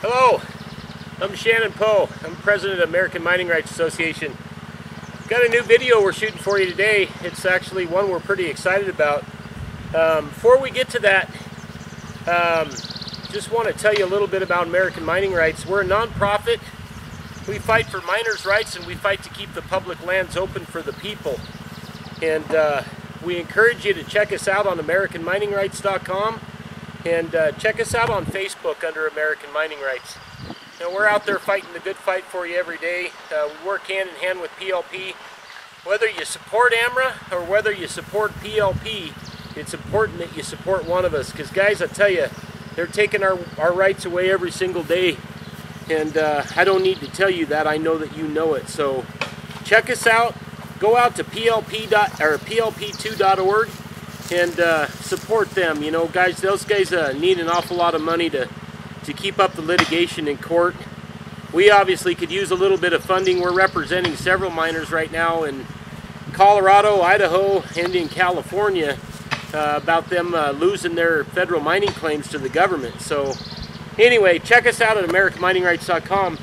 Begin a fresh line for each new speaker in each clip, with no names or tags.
Hello, I'm Shannon Poe. I'm president of American Mining Rights Association. Got a new video we're shooting for you today. It's actually one we're pretty excited about. Before we get to that, just want to tell you a little bit about American Mining Rights. We're a non-profit. We fight for miners' rights and we fight to keep the public lands open for the people. And we encourage you to check us out on AmericanMiningRights.com. And check us out on Facebook under American Mining Rights. Now, we're out there fighting the good fight for you every day. We work hand in hand with PLP. Whether you support AMRA or whether you support PLP, it's important that you support one of us. Because guys, I tell you, they're taking our rights away every single day. And I don't need to tell you that. I know that you know it. So check us out. Go out to plp2.org. and support them. You know, guys, those guys need an awful lot of money to keep up the litigation in court. We obviously could use a little bit of funding. We're representing several miners right now in Colorado, Idaho, and in California about them losing their federal mining claims to the government. So anyway, check us out at AmericanMiningRights.com.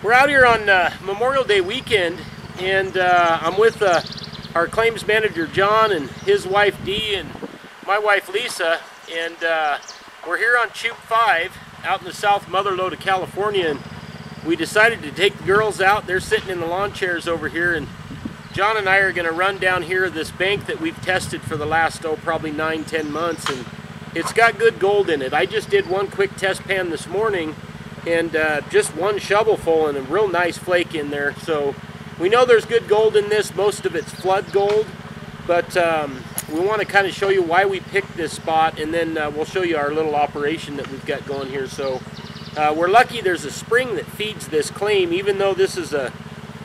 We're out here on Memorial Day weekend, and I'm with our claims manager John and his wife Dee and my wife Lisa, and we're here on Chute 5 out in the South Mother Lode of California, and we decided to take the girls out. They're sitting in the lawn chairs over here, and John and I are going to run down here this bank that we've tested for the last probably 9-10 months, and it's got good gold in it. I just did one quick test pan this morning, and just one shovelful and a real nice flake in there. So we know there's good gold in this. Most of it's flood gold, but we want to kind of show you why we picked this spot, and then we'll show you our little operation that we've got going here. So we're lucky there's a spring that feeds this claim. Even though this is a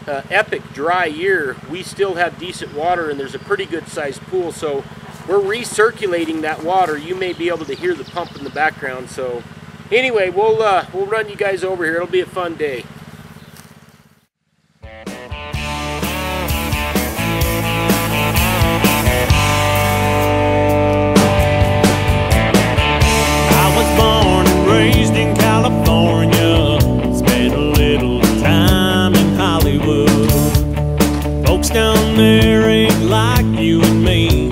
epic dry year, we still have decent water, and there's a pretty good sized pool. So we're recirculating that water. You may be able to hear the pump in the background. So anyway, we'll run you guys over here. It'll be a fun day.
Down there ain't like you and me.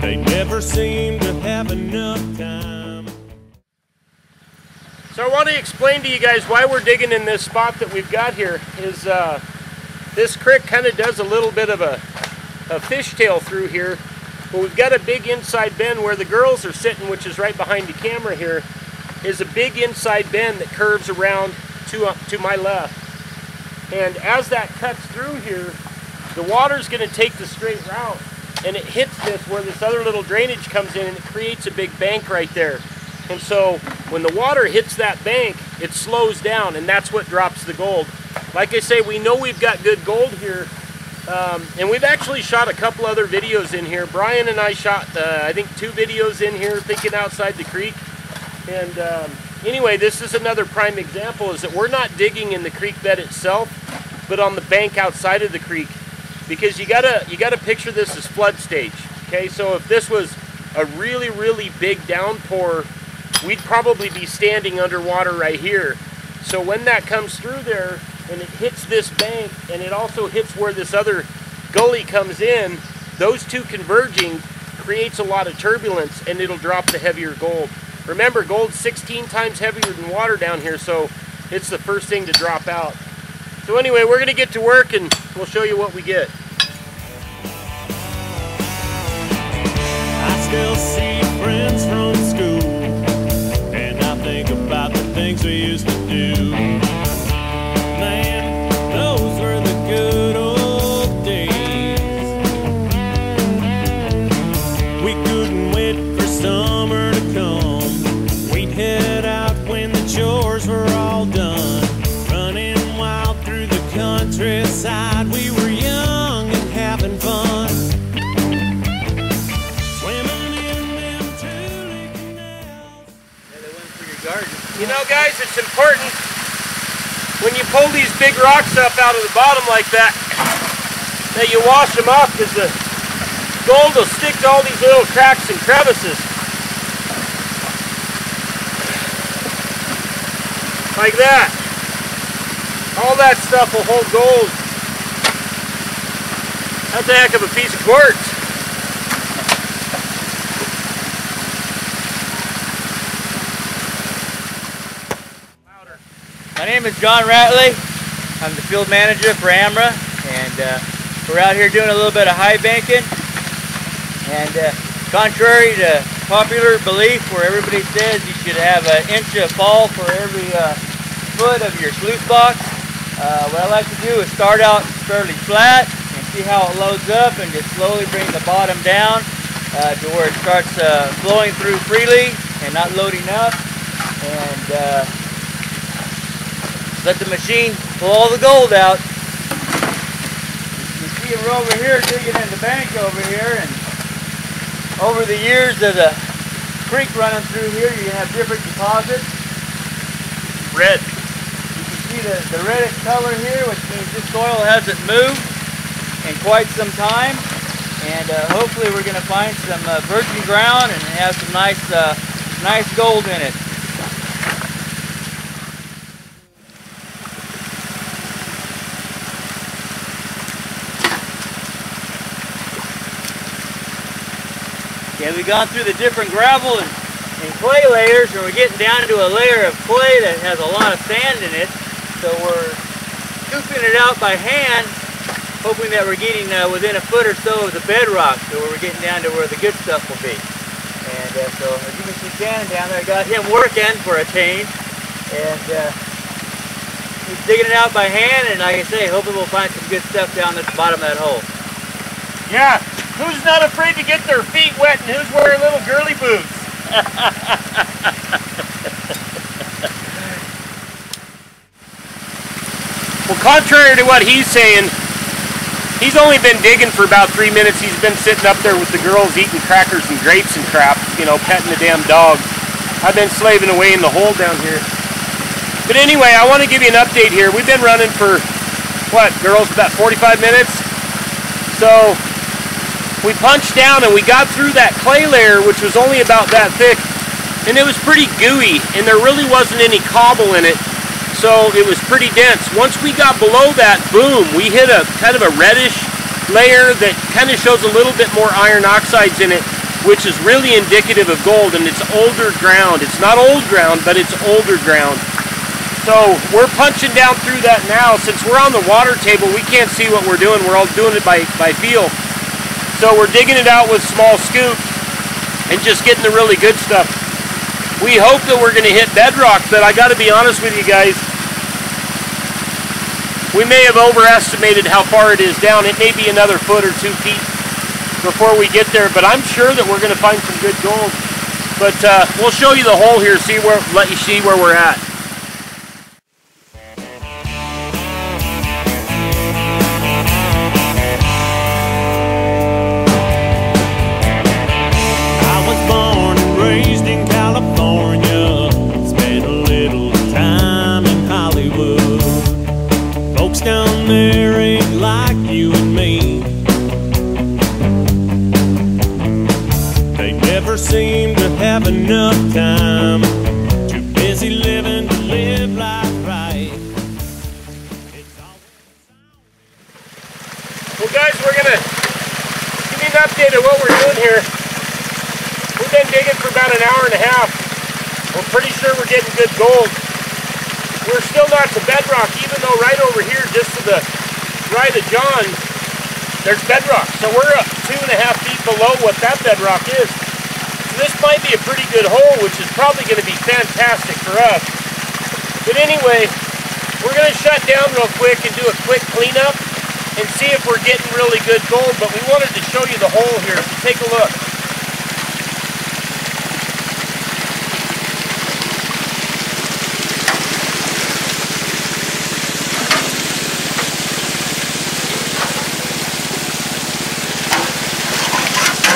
They never seem to have enough time.
So I want to explain to you guys why we're digging in this spot that we've got here. Is this creek kind of does a little bit of a fishtail through here, but we've got a big inside bend where the girls are sitting, which is right behind the camera here, is a big inside bend that curves around to my left. And as that cuts through here, the water's going to take the straight route, and it hits this where this other little drainage comes in, and it creates a big bank right there. And so when the water hits that bank, it slows down, and that's what drops the gold. Like I say, we know we've got good gold here, and we've actually shot a couple other videos in here. Brian and I shot, I think, 2 videos in here, thinking outside the creek. And anyway, this is another prime example, is that we're not digging in the creek bed itself, but on the bank outside of the creek, because you gotta picture this as flood stage. Okay, so if this was a really big downpour we'd probably be standing underwater right here. So when that comes through there and it hits this bank and it also hits where this other gully comes in, those two converging creates a lot of turbulence and it'll drop the heavier gold. Remember, gold's 16 times heavier than water down here, so it's the first thing to drop out. So anyway, we're gonna get to work and we'll show you what we get.
I still see friends from school, and I think about the things we used to do. Man, those were the good old days. We couldn't wait for summer to come. We'd head out when the chores were all done, running wild through the countryside. We were young and having fun.
You know, guys, it's important when you pull these big rocks up out of the bottom like that, that you wash them off, because the gold will stick to all these little cracks and crevices. Like that. All that stuff will hold gold. That's a heck of a piece of quartz.
My name is John Ratley. I'm the field manager for AMRA, and we're out here doing a little bit of high banking. And contrary to popular belief, where everybody says you should have an inch of fall for every foot of your sluice box, what I like to do is start out fairly flat and see how it loads up, and just slowly bring the bottom down to where it starts flowing through freely and not loading up. And let the machine pull all the gold out. You see we're over here digging in the bank over here, and over the years of the creek running through here, you have different deposits.
Red.
You can see the reddish color here, which means this soil hasn't moved in quite some time. And hopefully we're going to find some virgin ground and have some nice gold in it. Yeah, we've gone through the different gravel and clay layers, and we're getting down into a layer of clay that has a lot of sand in it. So we're scooping it out by hand, hoping that we're getting within a foot or so of the bedrock, so we're getting down to where the good stuff will be. And so as you can see Shannon down there, I got him working for a change. And he's digging it out by hand, and like I say, hoping we'll find some good stuff down at the bottom of that hole.
Yeah. Who's not afraid to get their feet wet, and who's wearing little girly boots? Well, contrary to what he's saying, he's only been digging for about 3 minutes. He's been sitting up there with the girls eating crackers and grapes and crap, you know, petting the damn dog. I've been slaving away in the hole down here. But anyway, I want to give you an update here. We've been running for, what, girls, about 45 minutes? So we punched down and we got through that clay layer, which was only about that thick, and it was pretty gooey, and there really wasn't any cobble in it, so it was pretty dense. Once we got below that, boom, we hit a kind of a reddish layer that kind of shows a little bit more iron oxides in it, which is really indicative of gold, and it's older ground. It's not old ground, but it's older ground. So we're punching down through that now. Since we're on the water table, we can't see what we're doing. We're all doing it by feel. So we're digging it out with small scoops and just getting the really good stuff. We hope that we're going to hit bedrock, but I got to be honest with you guys, we may have overestimated how far it is down. It may be another foot or 2 feet before we get there, but I'm sure that we're going to find some good gold. But we'll show you the hole here, let you see where we're at.
Down there ain't like you and me. They never seem to have enough time busy living to live life right.
Well guys, we're gonna give you an update of what we're doing here. We've been digging for about an hour and a half. We're pretty sure we're getting good gold. We're still not to bedrock, even though right over here, just to the right of John, there's bedrock. So we're up 2.5 feet below what that bedrock is. So this might be a pretty good hole, which is probably going to be fantastic for us. But anyway, we're going to shut down real quick and do a quick cleanup and see if we're getting really good gold. But we wanted to show you the hole here, so take a look.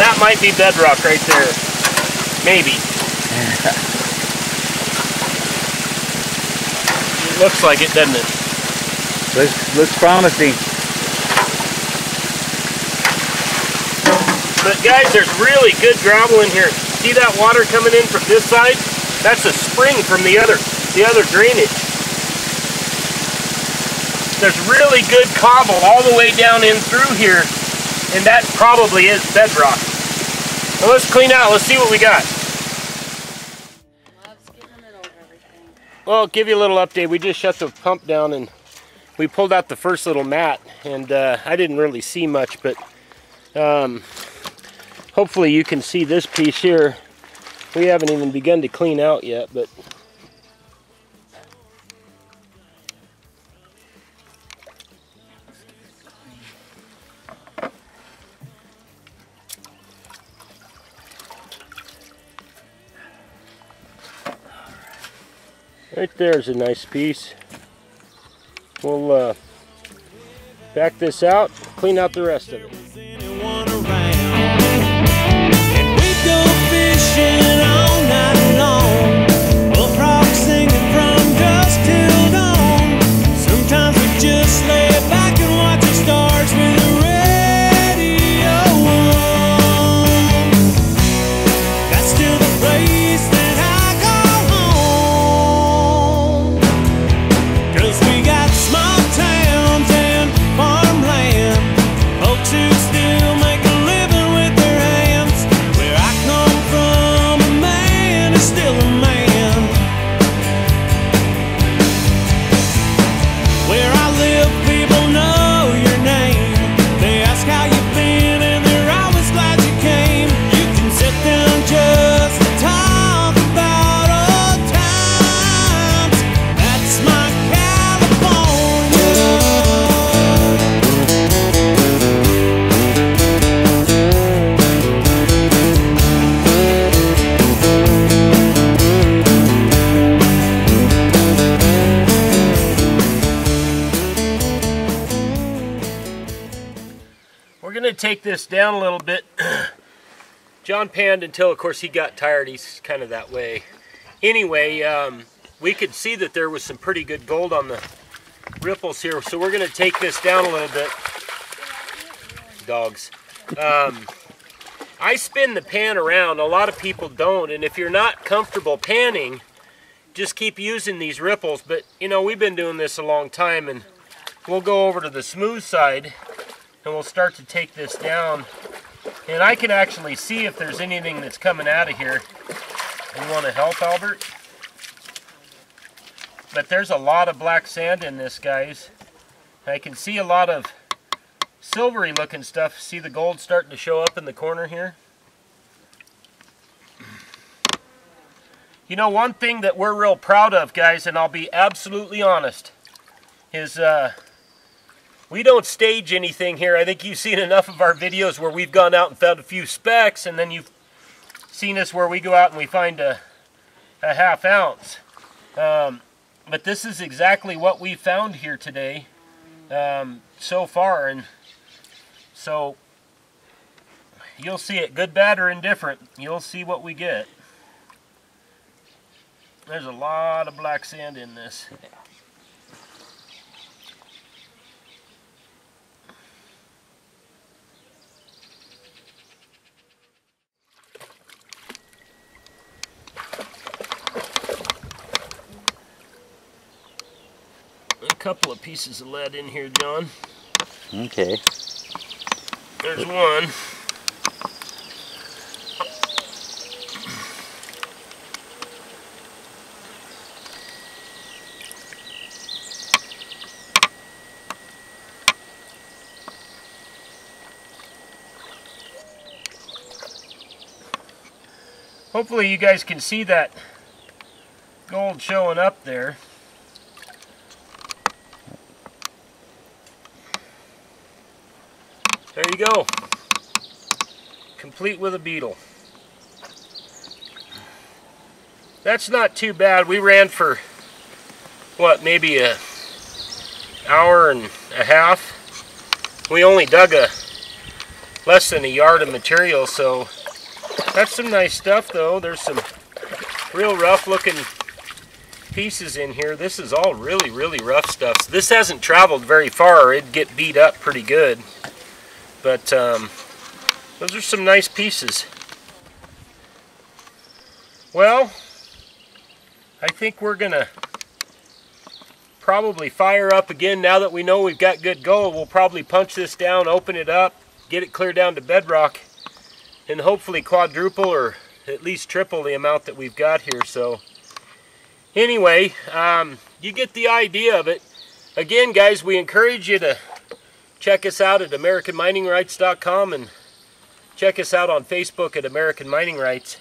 That might be bedrock right there. Maybe. It looks like it, doesn't it?
Looks promising.
But guys, there's really good gravel in here. See that water coming in from this side? That's a spring from the other drainage. There's really good cobble all the way down in through here, and that probably is bedrock. Well, let's clean out. Let's see what we got. Well, I'll give you a little update. We just shut the pump down and we pulled out the first little mat, and I didn't really see much, but hopefully you can see this piece here. We haven't even begun to clean out yet, but right there's a nice piece. We'll back this out, clean out the rest of it. Take this down a little bit. John panned until, of course, he got tired. He's kind of that way. Anyway, we could see that there was some pretty good gold on the ripples here, so we're going to take this down a little bit. Dogs. I spin the pan around. A lot of people don't, and if you're not comfortable panning, just keep using these ripples. But, you know, we've been doing this a long time, and we'll go over to the smooth side and we'll start to take this down, and I can actually see if there's anything that's coming out of here. You want to help, Albert? But there's a lot of black sand in this, guys. I can see a lot of silvery looking stuff. See the gold starting to show up in the corner here? You know, one thing that we're real proud of, guys, and I'll be absolutely honest, is we don't stage anything here. I think you've seen enough of our videos where we've gone out and found a few specks, and then you've seen us where we go out and we find a ½ ounce. But this is exactly what we found here today so far, and so you'll see it, good, bad, or indifferent. You'll see what we get. There's a lot of black sand in this. couple of pieces of lead in here, John.
Okay.
There's one. Hopefully you guys can see that gold showing up there. There you go. Complete with a beetle. That's not too bad. We ran for, what, maybe an hour and a half. We only dug less than a yard of material, so that's some nice stuff though. There's some real rough looking pieces in here. This is all really, really rough stuff. So this hasn't traveled very far, or it'd get beat up pretty good. But those are some nice pieces. Well, I think we're gonna probably fire up again now that we know we've got good gold. We'll probably punch this down, open it up, get it clear down to bedrock, and hopefully quadruple or at least triple the amount that we've got here. So anyway, you get the idea of it. Again, guys, we encourage you to check us out at AmericanMiningRights.com and check us out on Facebook at American Mining Rights.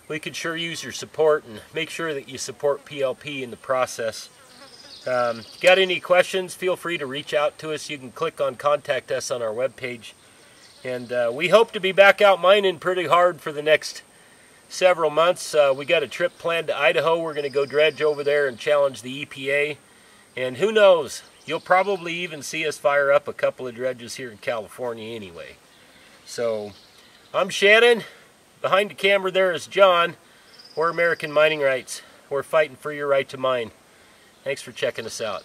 We could sure use your support, and make sure that you support PLP in the process. Got any questions, feel free to reach out to us. You can click on Contact Us on our webpage. And we hope to be back out mining pretty hard for the next several months. We got a trip planned to Idaho. We're going to go dredge over there and challenge the EPA. And who knows, you'll probably even see us fire up a couple of dredges here in California anyway. So I'm Shannon. Behind the camera there is John. We're American Mining Rights. We're fighting for your right to mine. Thanks for checking us out.